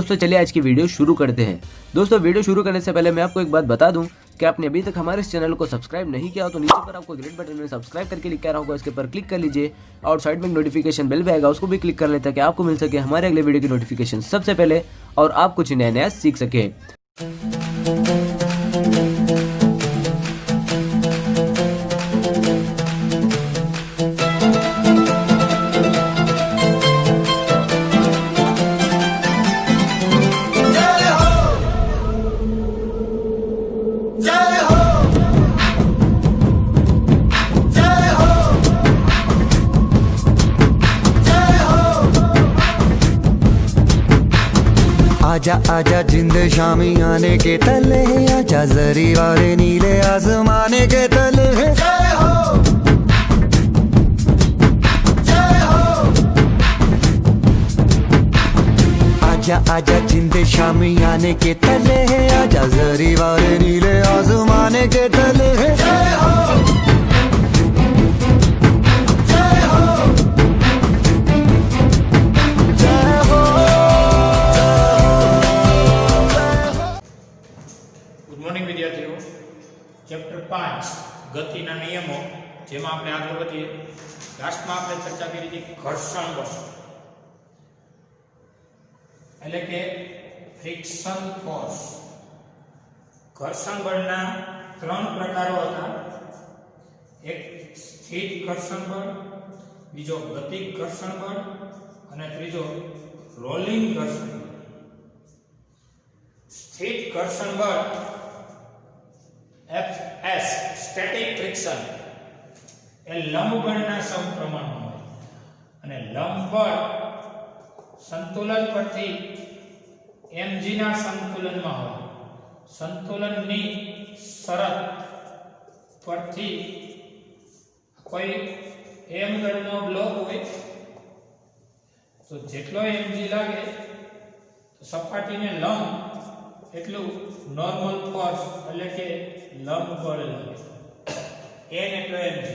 दोस्तों चलिए आज की वीडियो शुरू करते हैं। दोस्तों वीडियो शुरू करने से पहले मैं आपको एक बात बता दूं कि आपने अभी तक हमारे इस चैनल को सब्सक्राइब नहीं किया हो तो नीचे पर आपको ग्रीन बटन में सब्सक्राइब करके लिखा रहा होगा, इसके ऊपर क्लिक कर लीजिए और साइड में नोटिफिकेशन बेल भी आएगा, उसको भी क्लिक कर लें ताकि आपको मिल सके हमारे अगले वीडियो की नोटिफिकेशन सबसे पहले और आप कुछ नया नया सीख सके। आजा आजा जिंद शामी आने के तले, आजा जरी वाले नीले आसमाने के तले। जय हो जय हो। आजा आजा जिंद शामी आने के तले, आजा जरी वाले नीले आसमाने के तले। जय हो मॉर्निंग विद्यार्थियों, चैप्टर 5 गतिना नियमों जेमां आपणे આગળ વધીએ। લાસ્ટમાં આપણે ચર્ચા કરી હતી ઘર્ષણ બળ એટલે કે ફ્રિક્શન ફોર્સ। ઘર્ષણ બળના ત્રણ પ્રકારો હતા, એક સ્થિર ઘર્ષણ બળ, બીજો ગતિક ઘર્ષણ બળ અને ત્રીજો રોલિંગ ઘર્ષણ બળ। સ્થિર ઘર્ષણ બળ Fs સ્ટેટિક ફ્રિક્શન એ લંબ બળના સમપ્રમાણમાં હોય અને લંબ બળ સંતુલન પરથી mg ના સંતુલનમાં હોય। સંતુલનની શરત પરથી કોઈ m દળનો બ્લોક હોય તો જેટલો mg લાગે તો સપાટીને લંબ એટલું નોર્મલ ફોર્સ એટલે કે લંબ બળ લાગે, n એટલે mg।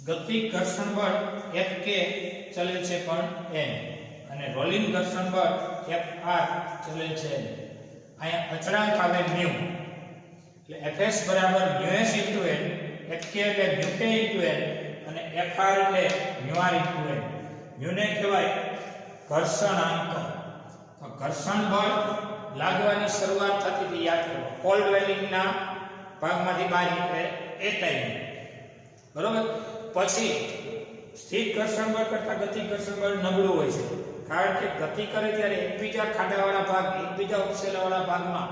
ગતિક ઘર્ષણ બળ Fk ચલે છે પણ n અને રોલિંગ ઘર્ષણ બળ Fr ચલે છે n। અહીંયા અચળાંક આવે μ એટલે Fs બરાબર μs * n, Fk એટલે μk * n અને Fr એટલે μr * n। μ ને કહેવાય ઘર્ષણાંક। ઘર્ષણ બળ લાગવાની શરૂઆત થતી હતી, યાદ કરો, કોલ્ડ વેલિંગના ભાગમાંથી બહાર નીકળે એ ટાઈમે, બરોબર। પછી સ્થિર ઘર્ષણ બળ કરતા ગતિક ઘર્ષણ બળ નબળું હોય છે, કારણ કે ગતિ કરે ત્યારે એકબીજા ખાડાવાળા ભાગ એકબીજા ઉપસેલાવાળા ભાગમાં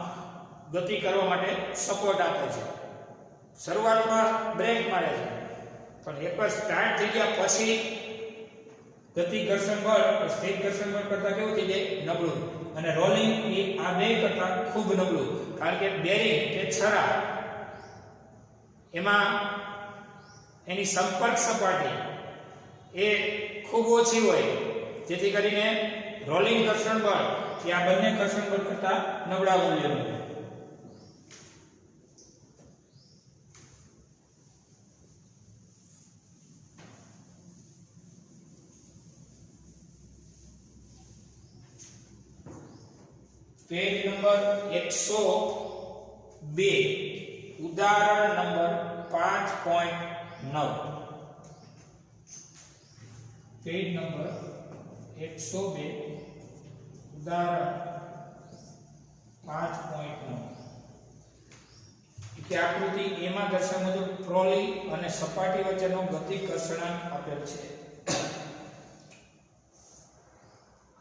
ગતિ કરવા માટે સપોર્ટ આપે છે। શરૂઆતમાં બ્રેક મારે છે પણ એકવાર સ્ટાર્ટ થઈ ગયા પછી ગતિક ઘર્ષણ બળ સ્થિર ઘર્ષણ બળ કરતા કેવું થઈ જાય, નબળું। અને રોલિંગ એ આ બે કરતા ખૂબ નબળું, કારણ કે બેરિંગ કે છરા એમાં એની સંપર્ક સપાટી એ ખૂબ ઓછી હોય, જેથી કરીને રોલિંગ ઘર્ષણ બળ એ આ બંને ઘર્ષણ બળ કરતા નબળા મૂલ્યનું છે। पेज नंबर 102 उदाहरण नंबर 5.9। पेज नंबर 102 उदाहरण 5.9 કે આકૃતિ એમાં દર્શાવ્યા મુજબ ટ્રોલી અને સપાટી વચ્ચેનો ગતિક ઘર્ષણાંક આપેલ છે।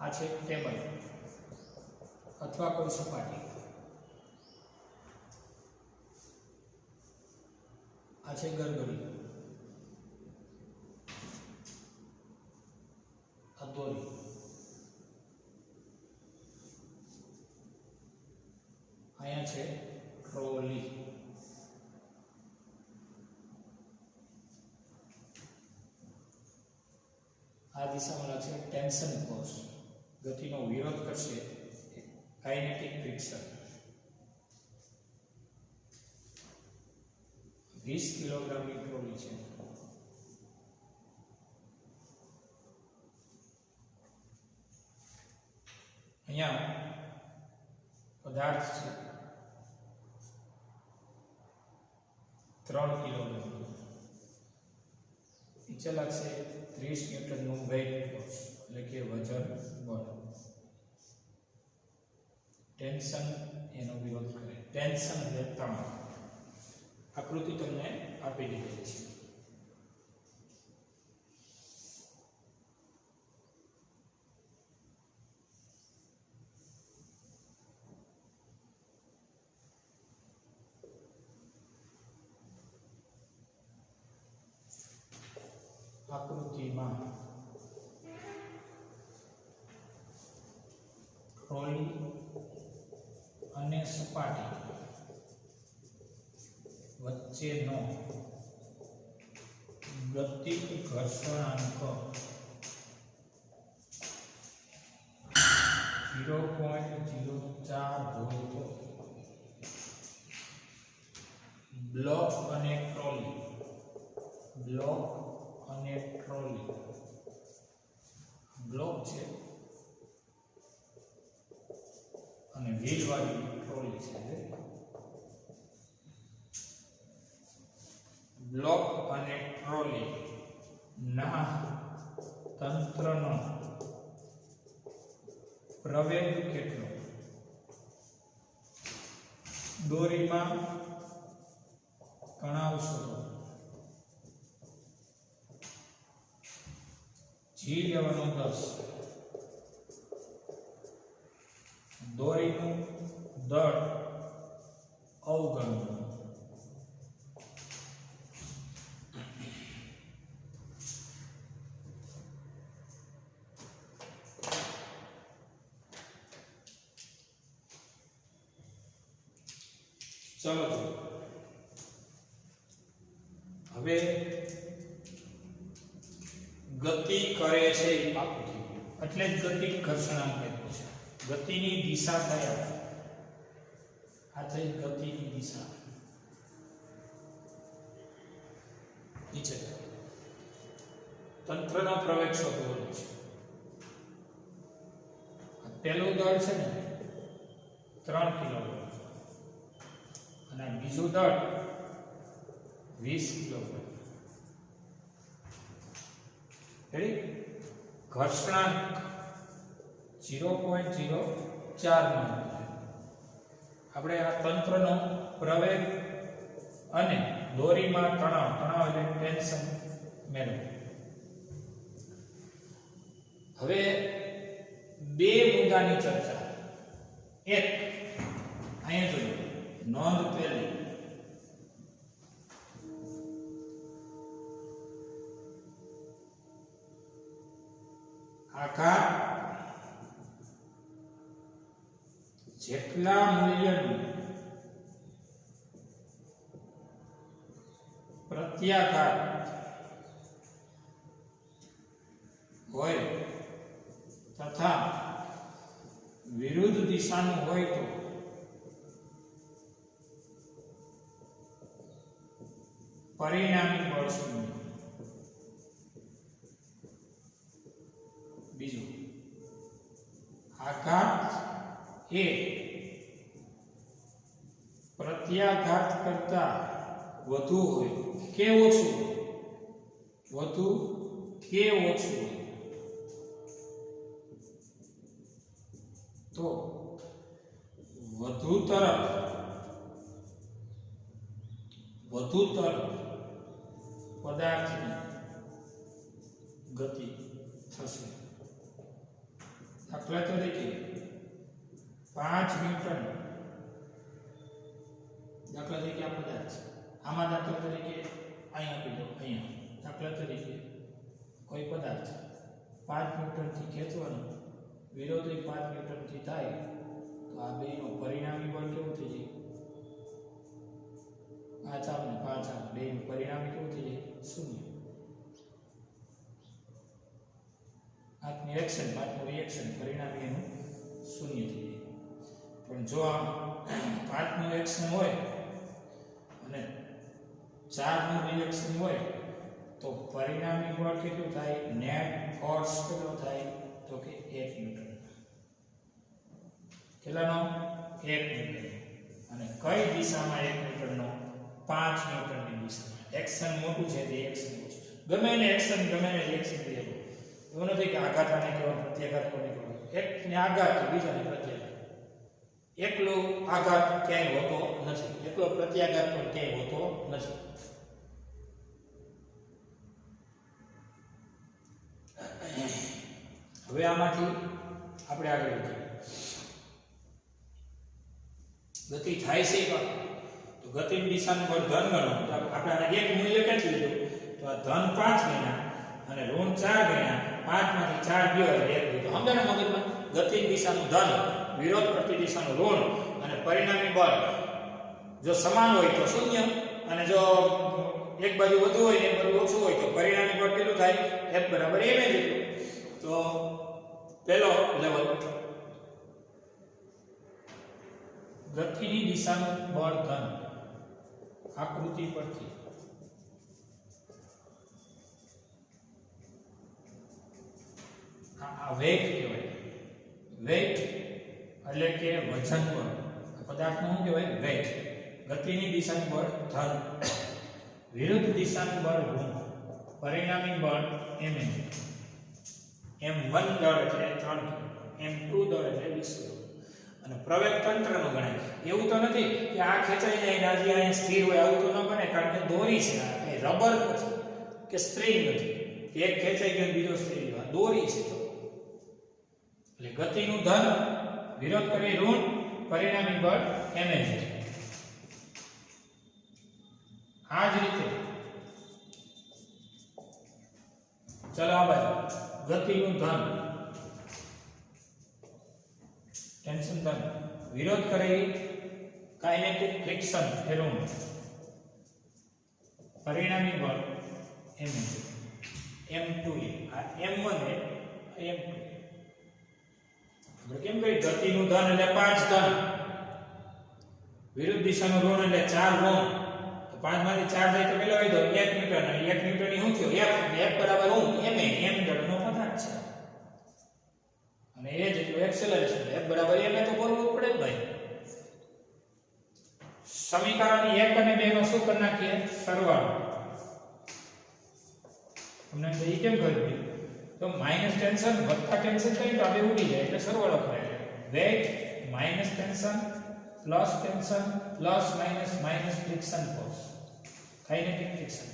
આ છે ટેબલ अथवा कोई सपाटी, आ छे गरगड़ी, आ दोरी, आया छे ट्रोली। आ दिशा में लागशे टेंशन फोर्स, गतिनो विरोध करशे काइनेटिक फ्रिक्शन। 20 કિલોગ્રામની ટ્રોલી છે। 3 કિલોગ્રામ નીચે લાગશે 30 ન્યૂટનનું વેઇટ ફોર્સ એટલે કે વજન બળ ટેન્શન એનો વિરોધ કરે ટેન્શન એટલે તણાવ આકૃતિ તમને આપી દીધી છે આકૃતિમાં ટ્રોલી અને સપાટી વચ્ચેનો ગતિક ઘર્ષણાંક 0.04 હોય બ્લોક અને ટ્રોલી બ્લોક છે અને વ્હીલ વાળી ટ્રોલી છે બ્લોક અને ટ્રોલી ના તંત્રનો પ્રવેગ કેટલો દોરીમાં તણાવ શોધો G લેવાનો 10 દોરીનું દળ અવગણવું ચલો હવે ગતિ કરે છે એ પાકું થઈ ગયું એટલે જ ગતિ ઘર્ષણાંક આપ્યો છે ગતિની દિશા કયા આ થઈ ગતિની દિશા નીચે તંત્રનો પ્રવેગ શોધવાનો છે પહેલું દળ છે ને 3 કિલોગ્રામ અને બીજું દળ 20 કિલોગ્રામ રેડી ઘર્ષણાંક 0.04 માં આપણે આ તંત્રનો પ્રવેગ અને દોરીમાં તણાવ એટલે ટેન્શન મેળવો હવે બે મુદ્દાની ચર્ચા એક અહીંયા જોઈએ નોંધ પહેલી આકાર જેટલા મૂલ્યનું પ્રત્યાઘાત હોય તથા વિરુદ્ધ દિશાનું હોય તો પરિણામી બળ શૂન્ય બીજું આઘાત એ પ્રત્યાઘાત કરતા વધુ હોય કે ઓછું વધુ કે ઓછું હોય તો વધુ તરફ પદાર્થની ગતિ થશે દાખલા તરીકે 5 ન્યૂટન દાખલા તરીકે આ પદાર્થ આમાં દાખલા તરીકે અહીંયા આપી દો અહીંયા દાખલા તરીકે કોઈ પદાર્થ 5 ન્યૂટનથી ખેંચવાનો વિરોધી 5 ન્યૂટનથી થાય તો આ બેનો પરિણામી બળ કેવું થઈ જાય 5 આમ ને 5 આમ બેનું પરિણામી કેવું થઈ જાય 0 આજની એક્શન આજનું રિએક્શન પરિણામી એનું 0 થઈ જાય પણ જો આ 5 નું એક્શન હોય અને 4 નું રિએક્શન હોય તો પરિણામી બળ કેટલું થાય નેટ ફોર્સ કેટલો થાય તો કે 1 ન્યૂટન કેટલાનો 1 ન્યૂટન અને કઈ દિશામાં 1 ન્યૂટનનો 5 ન્યૂટનની દિશામાં એક્શન મોટું છે તે એક્શન ઓછું છે. ગમે એને એક્શન ગમે એને રિએક્શન દે એવું નથી કે આઘાત આને કહેવાય પ્રત્યાઘાત કોને કહેવાય. એકને આઘાત તો બીજાને પ્રત્યાઘાત. એકલો આઘાત ક્યાંય હોતો નથી, એકલો પ્રત્યાઘાત પણ ક્યાંય હોતો નથી. હવે આમાંથી આપણે આગળ વધીએ. ગતિ થાય છે તો ગતિની દિશાનું બળ ધન ગણો તો આપણે આને એક મૂલ્ય કેટલું લીધું તો આ ધન 5 ગણ્યા અને ઋણ 4 ગણ્યા. 5 માંથી 4 ગયો એટલે 1 લીધો. સમજાને મગજમાં? ગતિની દિશાનું ધન, વિરોધ કરતી દિશાનું ઋણ અને પરિણામી બળ જો સમાન હોય તો શૂન્ય અને જો એક બાજુ વધુ હોય ને એક બાજુ ઓછું હોય તો પરિણામી બળ કેટલું થાય? F બરાબર m જેટલું. તો પહેલો લેવલ ગતિની દિશાનું બળ ધન આકૃતિ પરથી આ વેગ કહેવાય. વેગ એટલે કે વજન બળ. પદાર્થનું શું કહેવાય? વેગ. ગતિની દિશાનું બળ ધન, વિરુદ્ધ દિશાનું બળ ઋણ, પરિણામી બળ m. m1 દળ એટલે 3 m2 દળ એટલે 20 કિલો. અને પ્રવેગ તંત્રનો ગણાય. એવું તો નથી કે આ ખેંચાઈ જાય ને આજે અહીંયા સ્થિર હોય, આવું તો ન બને. કારણ કે દોરી છે, આ કઈ રબર નથી કે સ્પ્રિંગ નથી કે એક ખેંચાઈ ગયો બીજો સ્થિર ગયો. આ દોરી છે. તો એટલે ગતિનું ધન, વિરોધ કરી ઋણ, પરિણામી બળ m છે. આ જ રીતે ચલો આ બાજુ ગતિનું ધન ટેન્શન ધન, વિરોધ કરી કાઇનેટિક ફ્રિક્શન ઋણ, પરિણામી બળ m. m2 આ m1 એ m2. આપણે કેમ કહી ગતિનું ધન એટલે 5 ધન, વિરુદ્ધ દિશાનું ઋણ એટલે 4 ઋણ. તો 5 માંથી 4 જાય તો કેટલો હોય? તો 1 ન્યૂટન. અને 1 ન્યૂટન ની શું થયો? F બરાબર શું? m દળનો પદાર્થ છે અને એ જેટલું એક્સેલરેશન. F બરાબર m તો બોલવું પડે જ ભાઈ. સમીકરણ 1 અને 2 નો શું કરી નાખીએ? સરવાળો. તમને એ કેમ કર્યું? તો માઈનસ ટેન્શન વત્તા ટેન્શન કઈ તો આ બે ઉડી જાય એટલે સરવાળો કરાય. વેગ minus tension plus tension plus minus friction force, kinetic friction.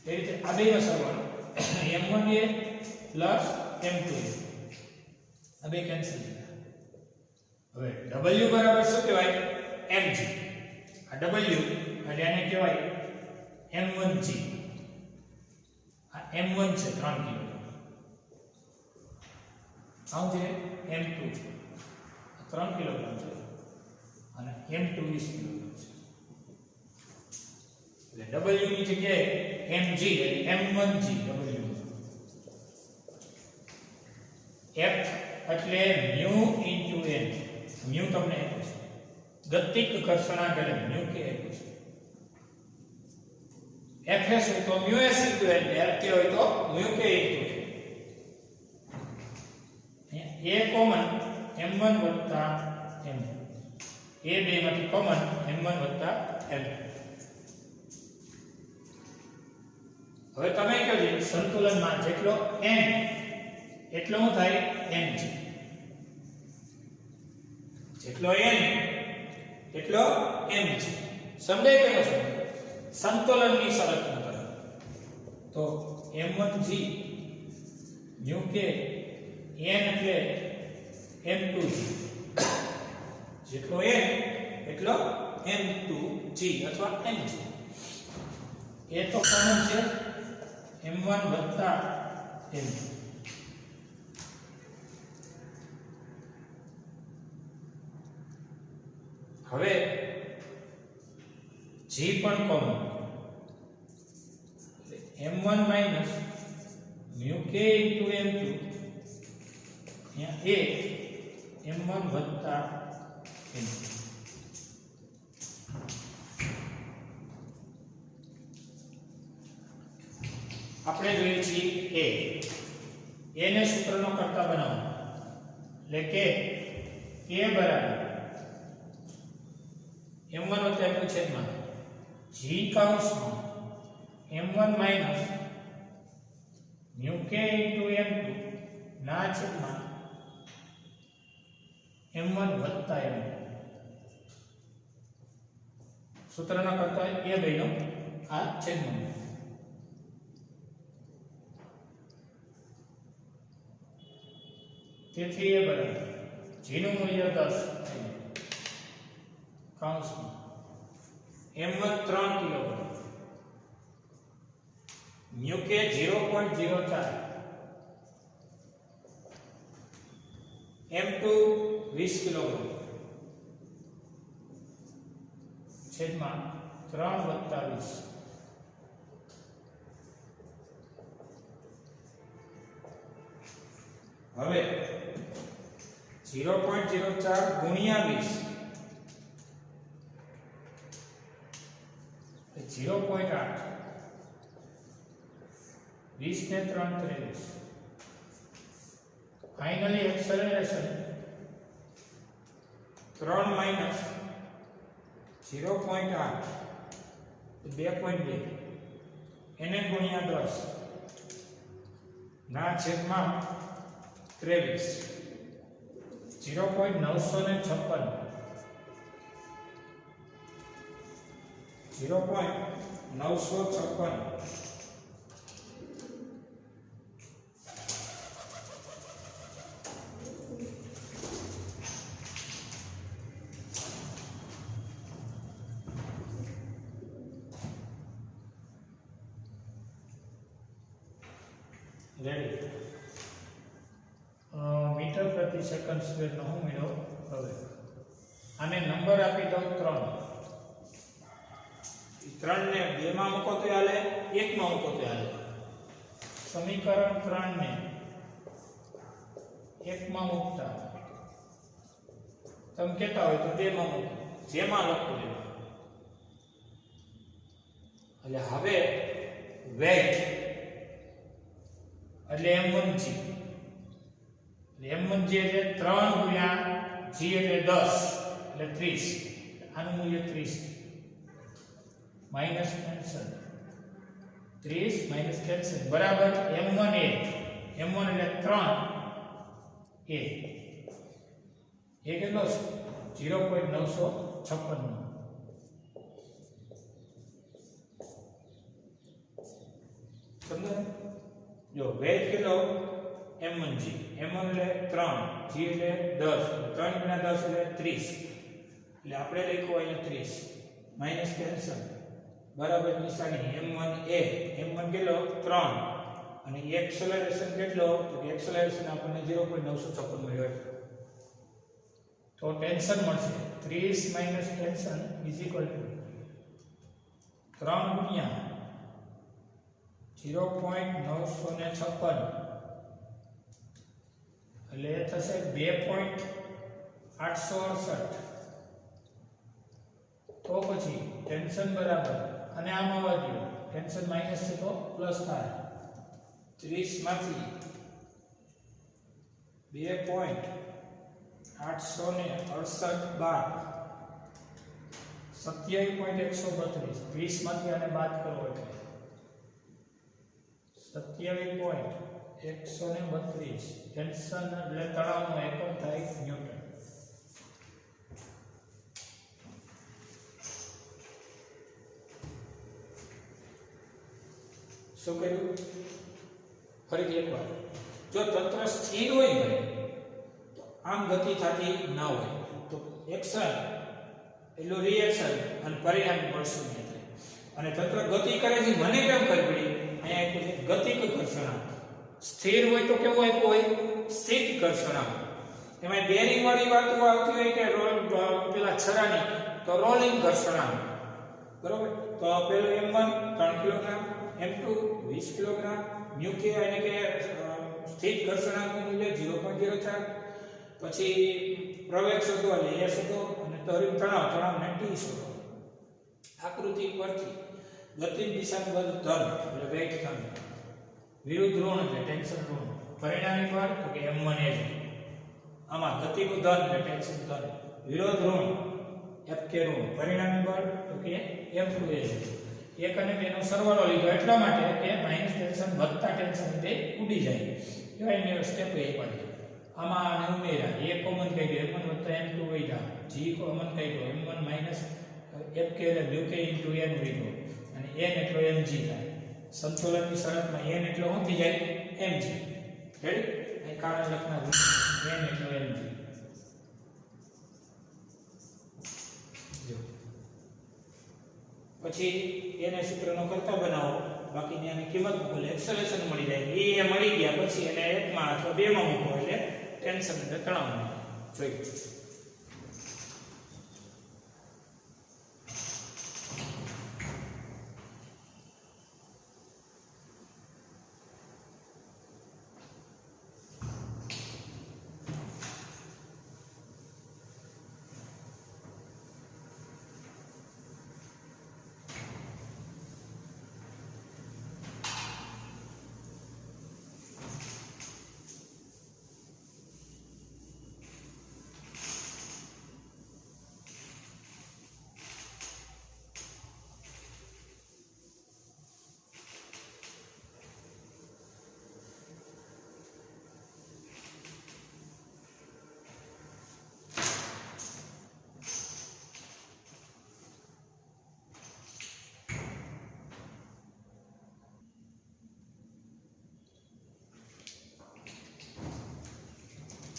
એ રીતે આ બેનો સરવાળો m1a પ્લસ m2a. આ બે કેન્સલ થયા. હવે w બરાબર શું કહેવાય? mg. આ w એટલે આને કહેવાય m1g. આ m1 છે 3 કિલો. આવું છે m2 છે 3 કિલોગ્રામ છે અને m2 20 કિલોગ્રામ છે. એટલે w ની જગ્યાએ mg એટલે m1g w. f એટલે mu into n. mu તમને આપ્યું છે. ગતિક ઘર્ષણાંક એટલે mu કે આપ્યું છે. fs હોય તો mu s into n, f કે હોય તો mu k into n. a common m1 વત્તા m. a બે માંથી કોમન m1 વત્તા m. હવે તમે કહો છો સંતુલનમાં જેટલો n એટલો શું થાય? mg. જેટલો n એટલો mg. સમજાય કે ન સમજાય? સંતુલનની શરત મુજબ તો m1g mu k n એટલે m2g. જેટલો n એટલો m2g અથવા mg. એ તો કોમન છે m1 વત્તા m2. હવે g પણ common m1 minus mu k into m2 અહીંયા a m1 વત્તા m2. આપણે જોઈએ છીએ a ને સૂત્રનો કરતા બનાવો એટલે કે a બરાબર m1 વત્તા m2 છેદમાં g કૌંસમાં m1 minus mu k into m2 ના છેદમાં m1 વત્તા m2 સૂત્રના કરતા એ બેનો આ છેદમાં તેથી એ બરાબર g નું મૂલ્ય 10 કૌંસમાં m1 3 કિલોગ્રામ મ્યુ કે 0.04 m2 20 કિલોગ્રામ છેદમાં 3 વત્તા 20 હવે 0.04 ગુણ્યા 20 0.8 20 ને 3 23 ફાઇનલી એક્સેલરેશન 3 માઈનસ 0.8 2.2 એને ગુણ્યા 10 ના છેદમાં 23 0.956 રેડી મીટર પ્રતિ સેકન્ડ સ્ક્વેર નો હું મેળવો હવે આને નંબર આપી દઉં 3 ને 2 માં મૂકો તો હાલે 1 માં મૂકો તો હાલે સમીકરણ 3 ને 1 માં મૂકતા તમે કહેતા હોય તો 2 માં મૂકો જેમાં લખો એટલે હવે વેઇટ એટલે m1g m1g એટલે 3 ગુણ્યા g એટલે 10 એટલે 30 આનું મૂલ્ય 30 માઈનસ કેન્સલ 30 માઈનસ કેન્સલ બરાબર m1 એટલે 3 એ કેટલો છે 0.956 સમજાય જો વેટ કેટલો m1g m1 એટલે 3 g એટલે 10 3 ગુણ્યા 10 એટલે 30 એટલે આપણે લખ્યું અહીંયા 30 માઈનસ કેન્સલ બરાબર નિશાની m1 કેટલો 3 અને એક્સેલરેશન કેટલો તો કે એક્સેલરેશન આપણને 0.956 મળ્યો તો ટેન્શન મળશે 30 minus tension is equal to 3 ગુણ્યા 0.956 એટલે એ થશે 2.868 તો પછી ટેન્શન બરાબર અને આમાં વધ્યું ટેન્શન માઈનસ છે તો પ્લસ થાય 30 માંથી 2.868 બાદ 27.132 30 માંથી આને બાદ કરો એટલે 27.132 ટેન્શન એટલે તણાવનો એકમ થાય ન્યૂટન શું કર્યું ફરીથી એકવાર જો તંત્ર સ્થિર હોય ને તો આમ ગતિ થતી ના હોય તો એક્શન એટલું રિએક્શન અને પરિણામી બળ શૂન્ય થાય અને તંત્ર ગતિ કરે છે મને કેમ ખબર પડી અહીંયા ગતિક ઘર્ષણાંક સ્થિર હોય તો કેવું આપ્યું હોય સ્થિત ઘર્ષણાંક એમાં બેરિંગ વાળી વાતો આવતી હોય કે પેલા છરાની તો રોલિંગ ઘર્ષણાંક બરોબર તો પેલું m1 3 kilogram m2 20 kilogram mu કે એટલે કે સ્થિત ઘર્ષણાંકનું મૂલ્ય 0.04 પછી પ્રવેગ શોધો એટલે એ શોધો અને ત્વરિત તણાવને t શોધો આકૃતિ પરથી ગતિની દિશાનું બળ ધન એટલે વેગ ધન વિરુદ્ધ ઋણ એટલે ટેન્શન ઋણ પરિણામી બળ તો કે m1 એ આમાં ગતિનું ધન એટલે ટેન્શન ધન વિરોધ ઋણ F કે ઋણ પરિણામી બળ તો કે m2 એ 1 અને 2 નો સરવાળો લીધો એટલા માટે કે માઈનસ ટેન્શન વધતા ટેન્શન લીધે ઉડી જાય કહેવાય ને સ્ટેપ એ પાડી આમાં આને ઉમેર્યા a કોમન કાઢ્યો m1 વત્તા m2 વધ્યા g કોમન કાઢ્યો m1 માઈનસ fk એટલે wk into n લીધો અને n એટલો mg થાય સંતુલનની શરતમાં n એટલો શું થઈ જાય mg રેડી અહીં કારણ લખના n એટલો mg પછી એને સૂત્રનો કરતા બનાવો બાકીની આની કિંમત મૂકો એટલે એક્સેલરેશન મળી જાય એ મળી ગયા પછી એને 1 માં અથવા 2 માં મૂકો એટલે ટેન્શન એટલે તણાવ જોઈએ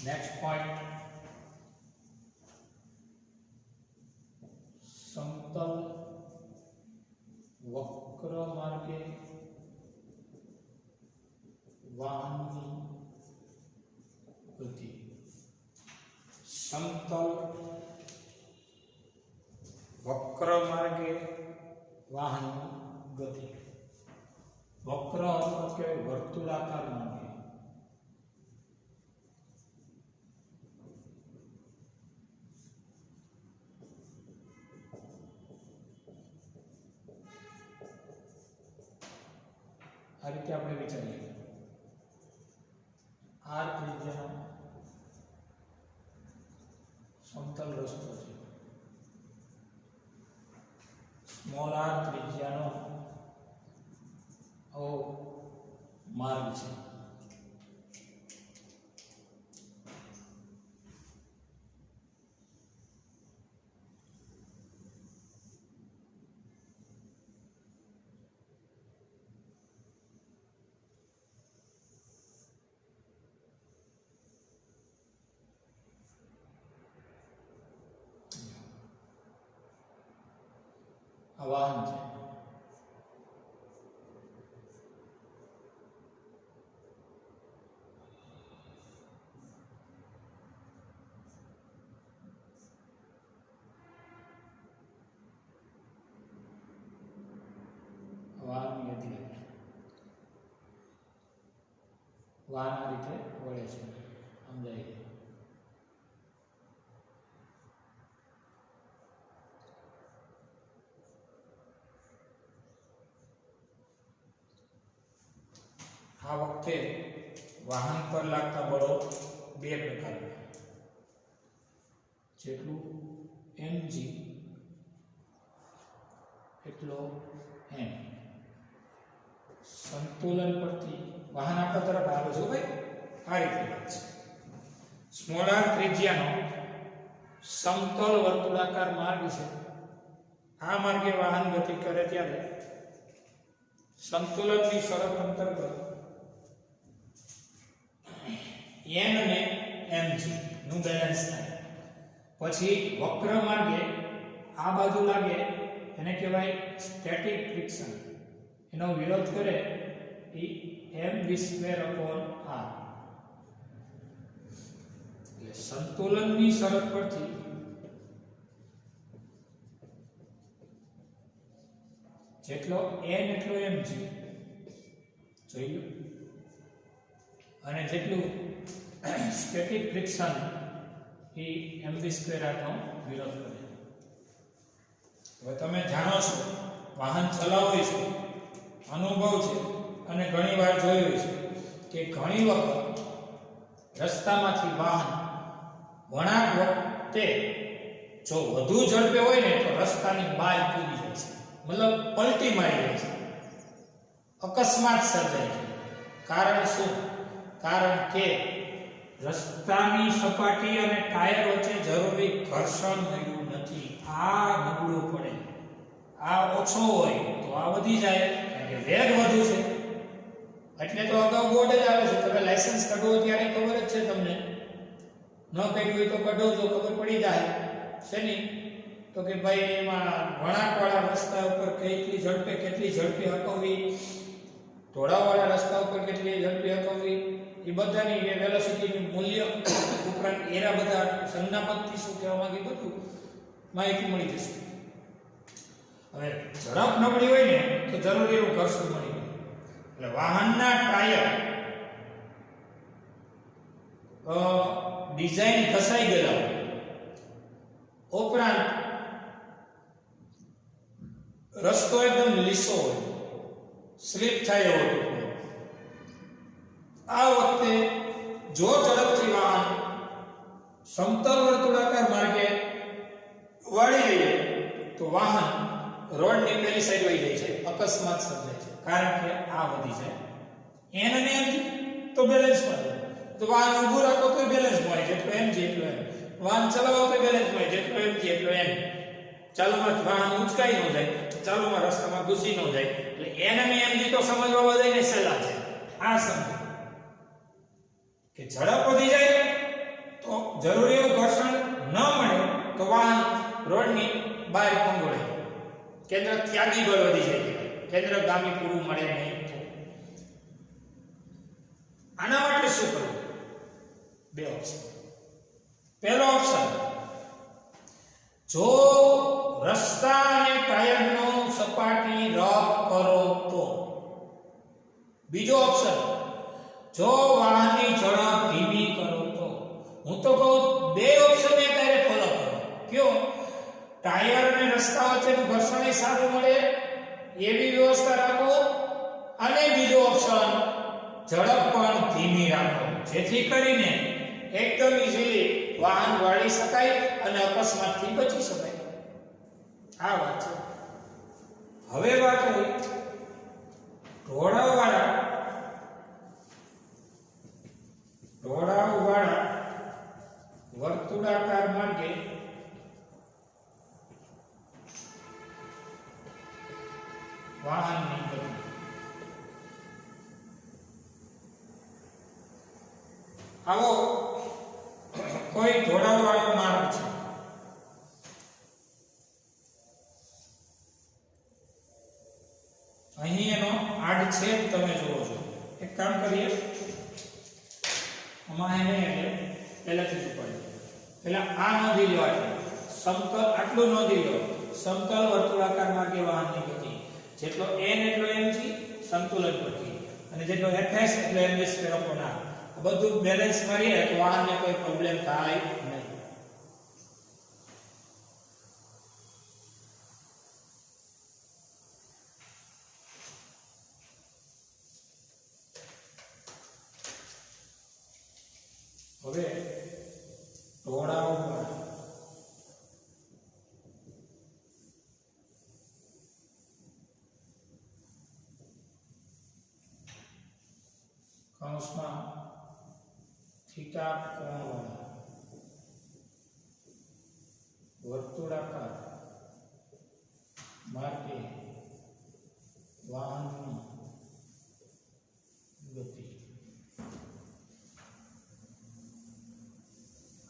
Next point, समतल वक्र मार्गे वाहनની ગતિ समतल वक्र मार्गे वाहनની ગતિ वक्र એટલે કે વર્તુળાકાર માર્ગે આ રીતે આપણે વિચારીએ r ત્રિજ્યાનો સમતલ રસ્તો છે સ્મોલ r ત્રિજ્યાનો આવો માર્ગ છે આ વાહન છે વાહનની એટલે વાહન આ રીતે વળે છે સમજાય આ વખતે વાહન પર લાગતા બળો બે પ્રકારના જેટલું mg એટલો m સંતુલન પરથી વાહન આપણા તરફ આવે છે ભાઈ આ રીતે વાત છે સ્મોલ r ત્રિજ્યાનો સમતલ વર્તુળાકાર માર્ગ છે આ માર્ગે વાહન ગતિ કરે ત્યારે સંતુલનની શરત અંતર્ગત n અને mg નું બેલેન્સ થાય પછી વક્ર માર્ગે આ બાજુ લાગે એને કહેવાય સ્ટેટિક ફ્રિક્શન એનો વિરોધ કરે એ mv²/r એટલે સંતુલનની શરત પરથી જેટલો n એટલો mg જોઈ લો અને જેટલું સ્ટેટિક ફ્રિક્શન એ mv²r નો વિરોધ કરે હવે તમે જાણો છો વાહન ચલાવો છો અનુભવ છે અને ઘણીવાર જોયું છે કે ઘણી વખત રસ્તામાંથી વાહન વળાંક વખતે જો વધુ ઝડપે હોય ને તો રસ્તાની બહાર કૂદી જાય છે મતલબ પલટી મારી દે છે, અકસ્માત સર્જાય છે. કારણ શું? કારણ કે રસ્તાની સપાટી અને ટાયર વચ્ચે જરૂરી ઘર્ષણ મળ્યું નથી. આ નબળું પડે, આ ઓછો હોય તો આ વધી જાય, કારણ કે વેગ વધુ છે. એટલે તો અગાઉ બોર્ડ જ આવે છે. તમે લાયસન્સ કાઢવો ત્યારે ખબર જ છે તમને, ન કાઢ્યું હોય તો કઢાવજો, ખબર પડી જાય છે ને. તો કે ભાઈ એમાં વળાંકવાળા રસ્તા ઉપર કેટલી ઝડપે હકવવી, ઢોળાવાળા રસ્તા ઉપર કેટલી ઝડપે હકવવી, એ બધાની વેલોસિટીનું મૂલ્ય ઉપરાંત એરા બધા સંજ્ઞાપદથી શું કહેવા માંગે બધું માહિતી મળી જશે. હવે ઝડપ નબળી હોય ને તો જરૂરી એવું ઘર્ષણ મળી જાય. એટલે વાહનના ટાયર ડિઝાઇન ફસાઈ ગયેલા હોય, ઉપરાંત રસ્તો એકદમ લીસો હોય, સ્લીપ થાય એવો હોય, આ વખતે જો ઝડપથી વાહન સમતલ વર્તુળાકાર માર્ગે વાળી લઈએ તો વાહન રોડની પેલી સાઈડ વહી જાય છે, અકસ્માત સર્જાય છે. કારણ કે આ વધી જાય. એન અને એમ તો બેલેન્સમાં જાય. તો વાહન ઊભું રાખો તો બેલેન્સમાં હોય, જેટલો એમ જેટલો એમ. વાહન ચલાવો તો બેલેન્સમાં હોય, જેટલો એમ જેટલો એમ. ચાલુમાં વાહન ઉંચકાઈ ન જાય, ચાલુમાં રસ્તામાં ઘૂસી ન જાય. એટલે એન અને એમ તો સમજવા બધાને સહેલા છે. આ સમજો કે ઝડપ વધી જાય તો જરૂરી એવું ઘર્ષણ ન મળે તો વાહન રોડની બહાર પંગોળે, કેન્દ્ર ત્યાગી બળ વધી જાય, કેન્દ્રગામી પૂરું મળે નહીં. આના માટે શું કરવું? બે ઓપ્શન. પહેલો ઓપ્શન, જો રસ્તા અને ટાયરનો સપાટી રફ કરો તો. બીજો ઓપ્શન, જો વાહનની ઝડપ ધીમી કરો તો. હું તો કહું બે ઓપ્શન એકરે ફોલો કરો. કયો? ટાયર અને રસ્તા વચ્ચેનું ઘર્ષણ સારું મળે એવી વ્યવસ્થા રાખો, અને બીજો ઓપ્શન ઝડપ પણ ધીમી રાખો, જેથી કરીને એકદમ ઈઝીલી વાહન વાળી શકાય અને અકસ્માતથી બચી શકાય. આ વાત છે. હવે વાત હોય ઢોળાવવાળા વર્તુળાકાર માર્ગે વાહનની ગતિ. આવો કોઈ ઢોળાવવાળો માર્ગ છે. અહીં એનો આડછેદ તમે જુઓ છો. એક કામ કરીએ, આમાં એને એટલે પહેલાથી જ ઉપાડીએ. પહેલા આ નોંધી લો, સમતલ આટલું નોંધી લો. સમતલ વર્તુળાકાર માર્ગે વાહનની ગતિ જેટલો n એટલો mg સંતુલન ગતિ, અને જેટલો fs એટલો mv સ્ક્વેર અપોન r. બધું બેલેન્સ કરીએ તો વાહનને કોઈ પ્રોબ્લેમ થાય નહીં. હવે ઢોળાવવાળા કૌંસમાં થીટા કોણવાળા વર્તુળાકાર માર્ગે વાહનની ગતિ.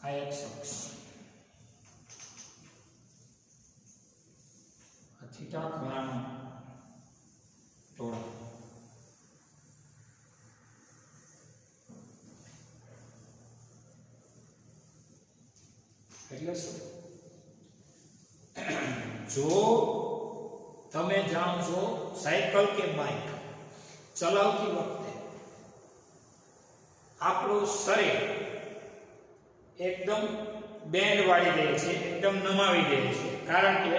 આ એક અક્ષ, આ થીટા ખૂણાનો ઢોળાવ. એટલે શું? જો તમે જાણો છો સાયકલ કે બાઇક ચલાવતી વખતે આપણું શરીર એકદમ બેન્ડ વાળી દે છે, એકદમ નમાવી દે છે, કારણ કે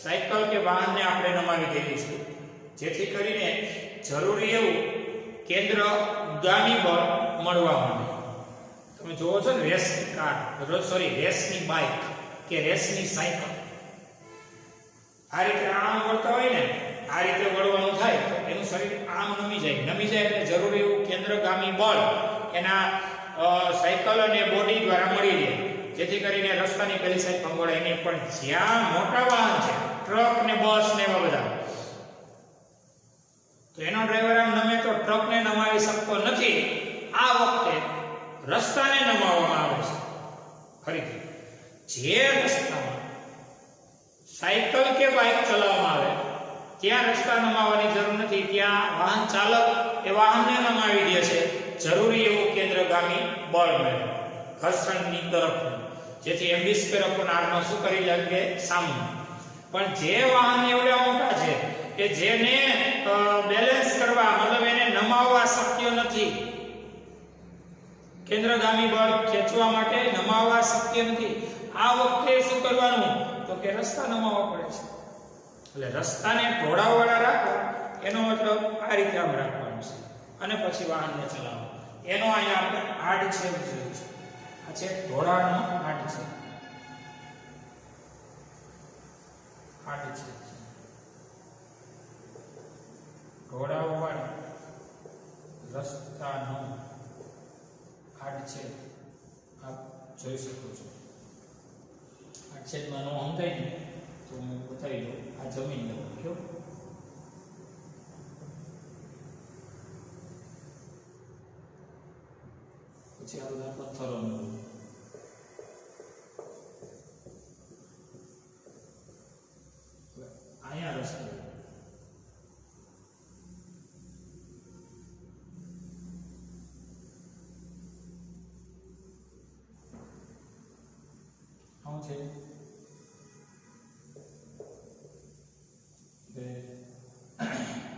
સાયકલ કે વાહનને આપણે નમાવી દઈએ છીએ, જેથી કરીને જરૂરી એવું કેન્દ્રગામી બળ મળવા માંડે. તમે જોવો છો ને રેસની કાર, રેસની બાઇક કે રેસની સાયકલ, આ રીતે આમ વળતા હોય ને, આ રીતે વળવાનું થાય તો એનું શરીર આમ નમી જાય એટલે જરૂરી એવું કેન્દ્રગામી બળ એના સાયકલ અને બોડી દ્વારા મળી રહે, જેથી કરીને રસ્તાની પેલી સાઈડ પંગોળે નહીં. પણ જ્યાં મોટા વાહન છે, ટ્રક ને બસ ને એવા બધા, તો એનો ડ્રાઈવર આમ નમે તો ટ્રકને નમાવી શકતો નથી. આ વખતે રસ્તાને નમાવવામાં આવે છે. ફરીથી, જે રસ્તામાં સાયકલ કે બાઇક ચલાવવામાં આવે ત્યાં રસ્તા નમાવવાની જરૂર નથી, ત્યાં વાહન ચાલક એ વાહનને નમાવી દે છે જરૂરી એવું કેન્દ્રગામી બળ મળે ઘર્ષણની તરફ, જેથી mv²/r નો શું કરી લાગે સામનો. પણ જે વાહન એવડા મોટા છે કે જેને બેલેન્સ કરવા, મતલબ એને નમાવવા શક્ય નથી, કેન્દ્રગામી બળ ખેંચવા માટે નમાવવા શક્ય નથી, આ વખતે શું કરવાનું તો કે રસ્તા નમાવવા પડે છે. એટલે રસ્તાને ઢોળાવવાળા રાખવા, એનો મતલબ આ રીતે આમ રાખવાનું છે અને પછી વાહનને ચલાવવાનું. એનો અહીંયા આપણે આડછેદ જોયું છે. આ છે ઢોળાવવાનો આડછેદ. આડછેદ ઢોળાવવાળા રસ્તાનો આડછેદ આપ જોઈ શકો છો. આડછેદમાં નો સમજાય ને તો હું બતાવી દઉં. આ જમીન લખ્યો, પછી આ બધા પથ્થરોનું, અહીંયા રસ્તો, આવું છે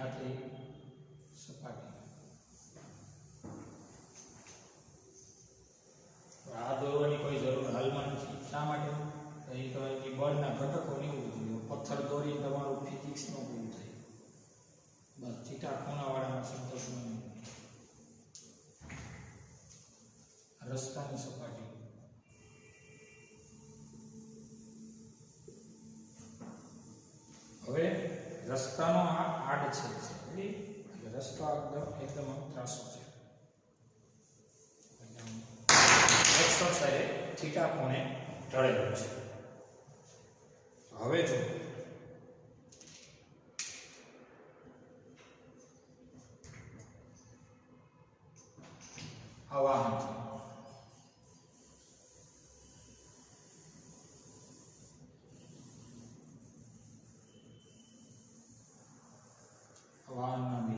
આથી સપાટી. આ દોરવાની કોઈ જરૂર હાલમાં નથી. શા માટે? એ તો એની બળના ઘટકો નીકળવું, પથ્થર દોરી તમારું ફિઝિક્સ નો પૂરું થાય. બસ થીટા ખૂણાવાળામાં સંતોષ નહીં. રસ્તાની સપાટી, હવે રસ્તાનો આ આડછેદ છે, એટલે રસ્તો એકદમ ત્રાસો છે. એક્સરસાઇઝ થીટા ખૂણે ઢળેલો છે. હવે જો આ વાહન છે, વાહનના બે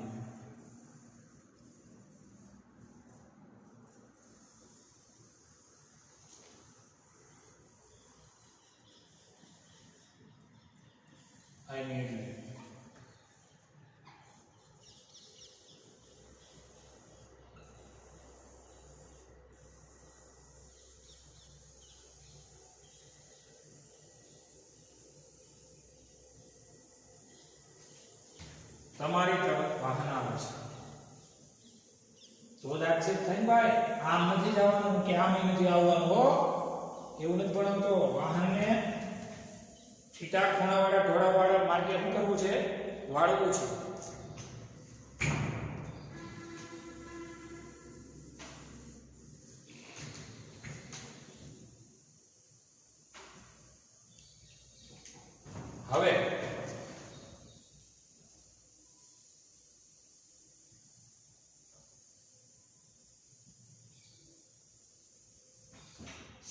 તમારી તરફ વાહન આવે છે તો દાક્ષિત થઈને ભાઈ આમ નથી જવાનું કે આમ નથી આવવાનું હો, એવું નથી ભણાવતો. વાહનને થીટા ખૂણાવાળા ઢોળાવાળા માર્ગે શું કરવું છે? વાળવું છે. હવે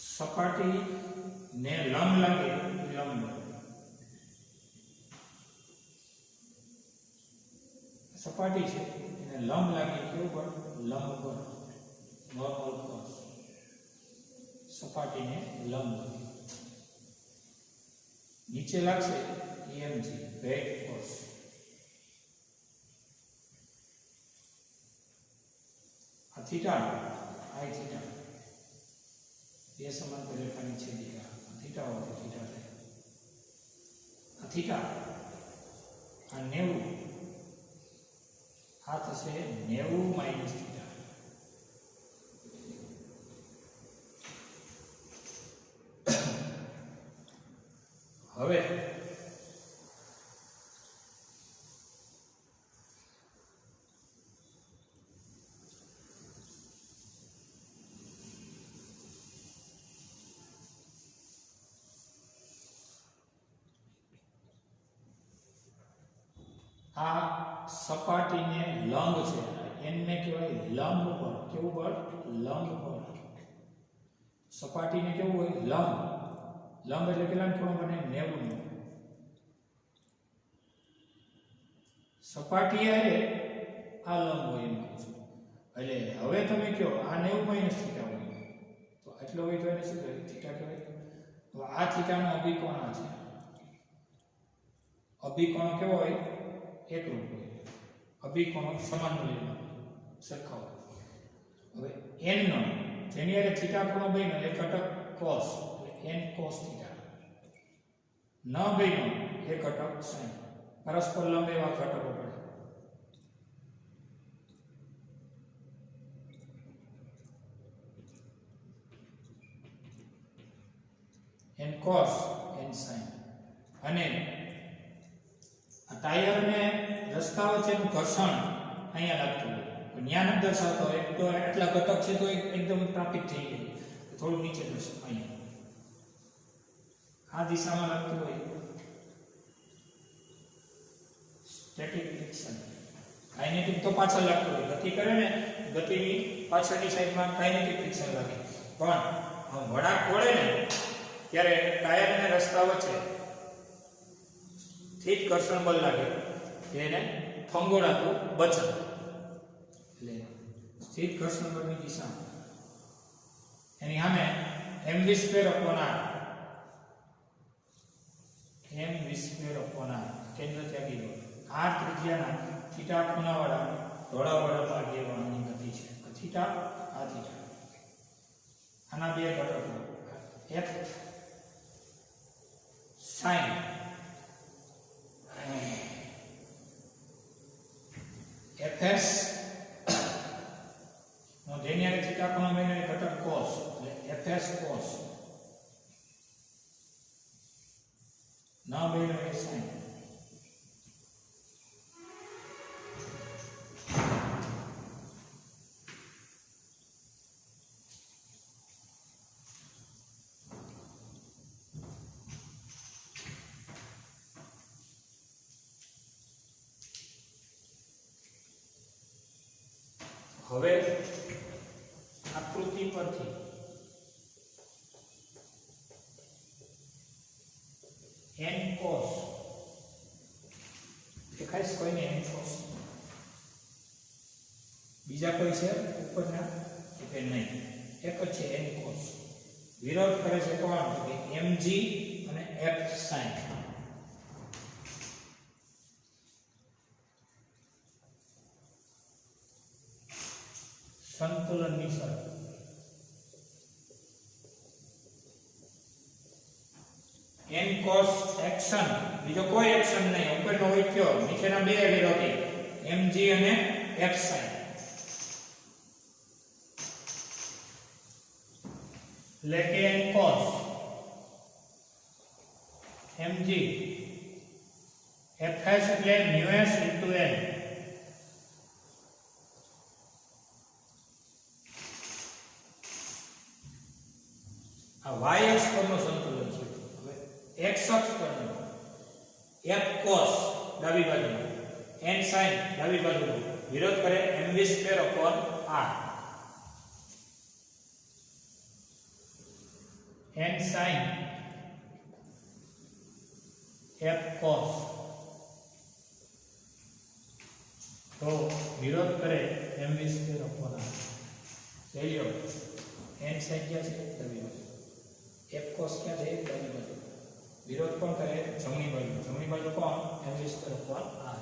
સપાટી ને લંબ લાગે, લંબ સપાટી છે એને લંબ લાગે, કેવું પર? લંબ પર, નોર્મલ પર. સપાટીને લંબ નીચે લાગશે EMG, વેટ ફોર્સ. આ થીટા, આ થીટા, બે સમાંતર રેખાની છેદિકા, થીટા હોય થીટા થાય. આ થીટા, આ 90, આ થશે 90 માઇનસ થીટા. હવે આ સપાટીને લંબ છે, n ને કહેવાય લંબ બળ. કેવું બળ? લંબ બળ. સપાટીને કેવું હોય? લંબ. લંબ એટલે કેટલાનો ખૂણો બને? 90 નો. સપાટી આરે આ લંબ હોય એમ કહું છું. એટલે હવે તમે કહો આ 90 માઈનસ થીટા હોય તો એટલો હોય તો એને શું કહેવાય? થીટા કહેવાય. તો આ થીટાનો અભિકોણ આ છે. અભિકોણ કેવો હોય? એકરૂપ હોય. અભિકોણ સમાન મૂલ્યના સરખા હોય. હવે n નો જેની હારે થીટા ખૂણો બન્યો એ ઘટક cos એટલે n cos થીટા. ન બન્યો એ ઘટક sin. પરસ્પર લંબ એવા ઘટકો પડે. n cos n sin. અને આ ટાયર ને રસ્તા વચ્ચેનું ઘર્ષણ અહીંયા લાગતું હોય પણ ન્યા નથી દર્શાવતો હોય તો એટલા ઘટક છે તો એકદમ ટ્રાફિક થઈ ગઈ થોડું નીચે દર્શાવ અહીંયા આ દિશામાં લાગતું હોય સ્ટેટિક ફ્રિક્શન. કાઇનેટિક તો પાછળ લાગતું હોય. ગતિ કરે ને ગતિની પાછળની સાઈડમાં કાઇનેટિક ફ્રિક્શન લાગે પણ વળાંક વળે ને ત્યારે ટાયર અને રસ્તા વચ્ચે સ્થિત ઘર્ષણ બળ લાગે એને ફંગોળાતું બચન. એટલે સ્થિત ઘર્ષણ બળની દિશા એની સામે mv² upon r કેન્દ્ર ત્યાગી દો r ત્રિજ્યાના થીટા ખૂણાવાળા ઢોળાવાળા ભાગ્યવાળાની ગતિ છે. થીટા આ થીટા આના બે ઘટકો f sin fs નો જેની હારે થીટા ખૂણો બન્યો એ ઘટક cos એટલે fs cos ના બન્યો એ sin. હવે આકૃતિ પરથી n cos દેખાય છે કોઈને? n cos બીજા કોઈ છે ઉપરના? કે નહીં, એક જ છે n cos. વિરોધ કરે છે કોણ? કે mg અને f sin. સંતુલનની શરત. n cos એક્શન બીજો કોઈ એક્શન નહીં ઉપરનો હોય કયો નીચેના બે વિરોધી mg અને f sin. એટલે કે n cos mg fs એટલે μs into n. આ y અક્ષ પરનું સંતુલન છે. હવે x અક્ષ પરનું f cos ડાબી બાજુ n sin ડાબી બાજુ વિરોધ કરે mv² upon r. n sin f cos તો વિરોધ કરે mv² upon r. લઈ લો n sin क्या છે ડાબી બાજુ f cos क्या છે ડાબી બાજુ વિરોધ કોણ કરે જમણી બાજુ કોણ mv² upon r.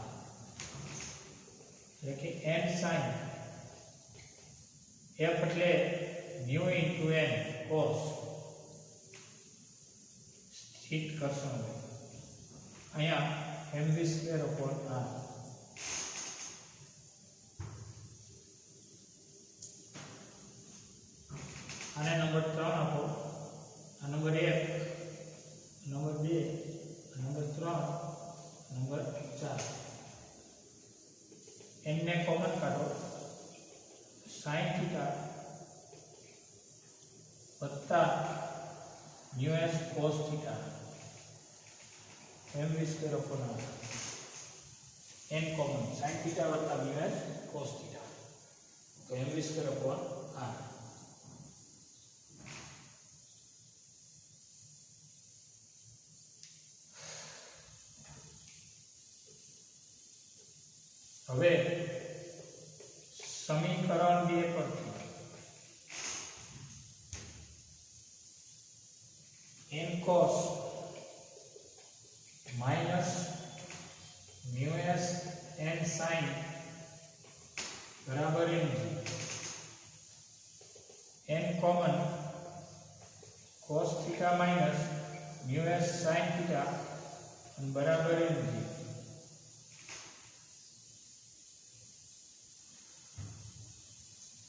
એટલે કે n sin f એટલે mu into n cos સ્થિત ઘર્ષણ અહીંયા mv² upon r. આને નંબર 3 આપો, આ number 1, number 2, number 3, number 4. n ને કોમન કાઢો sin થીટા વત્તા μs cos theta mv² upon r. n common sin θ વત્તા μs cos θ તો m v square upon r હવે સમીકરણ 2 પરથી n cos minus μs n sin બરાબર n common cos θ minus μs sin θ બરાબર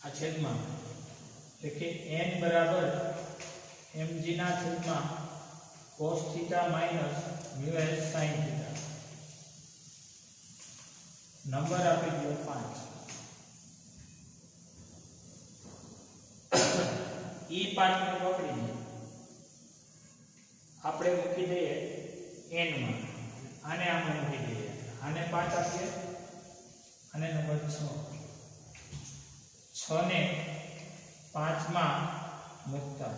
આ છેદમાં એટલે કે n બરાબર mg ના છેદમાં cos θ minus μs sin θ number આપી દો 5 ઈ 5 ને પકડી દઈએ આપણે મૂકી દઈએ n માં આને આપણે મૂકી દઈએ આને 5 આપીએ અને નંબર 6 ને 5 માં મૂકતા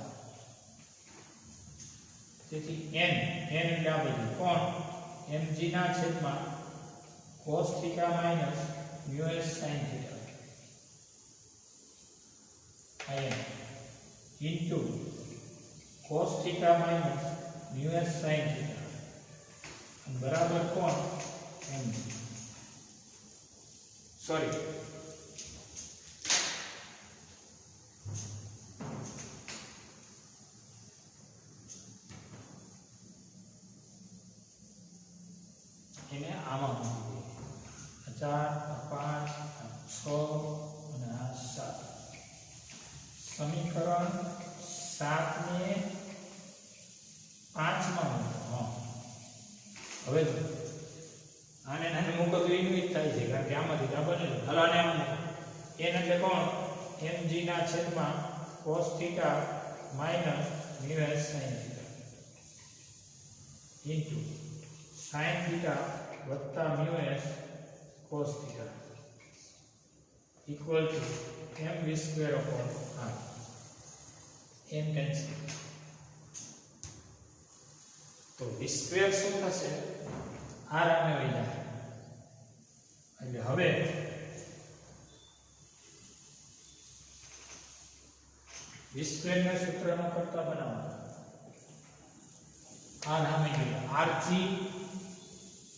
તેથી n એટલે આ બધું કોણ mg ના છેદમાં cos θ minus μs sin θ in into cos θ minus μs sin θ બરાબર કોણ mg સોરી એને આમાં મૂકી દઈએ 4 5 6 અને 7 સમીકરણ 7 ને 5 માં મૂકો હવે આને નાને મૂકો તો એનું જ થાય છે કારણ કે આમાંથી આ બને હાલો આને આમાં મૂકો n એટલે કોણ mg ના છેદમાં cos θ minus μs sin θ into sin θ વત્તા μs cos θ equal to mv square upon r m cancel તો v square શું થશે r અને વઈ જાય એટલે હવે v square ના સૂત્રનો કરતા બનાવો r સામે ગયા rg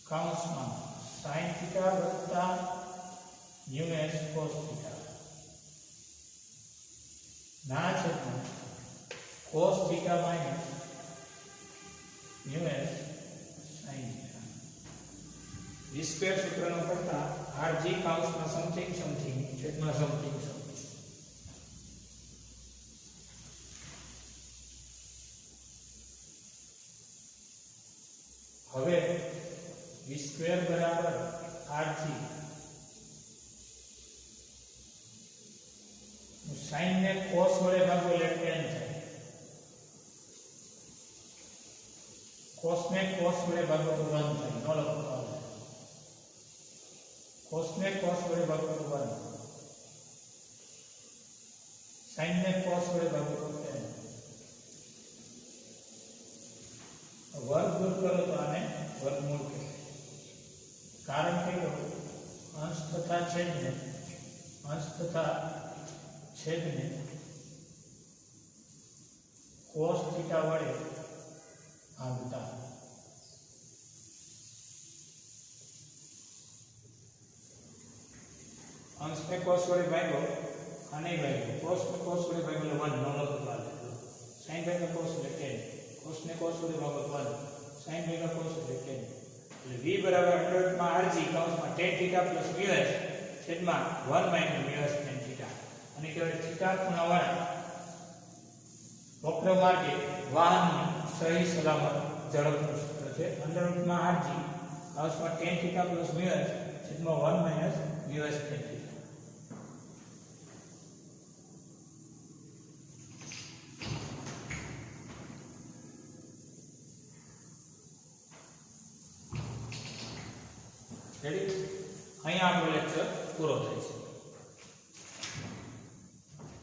કાઉન્સમાં sin θ વત્તા μs cos θ ના છેદમાં cos θ minus μs sin θ v square સૂત્રનો કરતા rg કાઉન્સમાં સમથિંગ સમથિંગ છેદમાં સમથિંગ સમથિંગ હવે v સ્ક્વેર બરાબર rg sin ને cos વડે ભાગો એટલે tan થાય cos ને cos વડે ભાગો તો 1 થાય ન લખો cos ને cos વડે ભાગો તો 1 sin ને cos વડે ભાગો તો tan વર્ગ દૂર કરો તો આને વર્ગમૂળ કહેવાય કારણ કે અંશ તથા છેદને cos θ વડે ભાગતા अंश में cos वडे भाग्यो आने भाग्यो cos में cos वडे भाग्यो એટલે 1 નો લખો ચાલે sin ભાગ્યા cos એટલે 10 cos ને cos વડે ભાગો 1 sin ભાગ્યા cos એટલે 10 એટલે v બરાબર અંડર માં rg કૌંસમાં tan θ + μs છેદમાં 1 - μs tan θ અને કહેવાય થીટા ખૂણાવાળા વક્ર માટે વાહનની સહી સલામત ઝડપનું સૂત્ર છે અંડર માં rg કૌંસમાં tan θ + μs છેદમાં 1 - μs tan θ રેડી? અહીંયા આપણો લેક્ચર પૂરો થાય છે.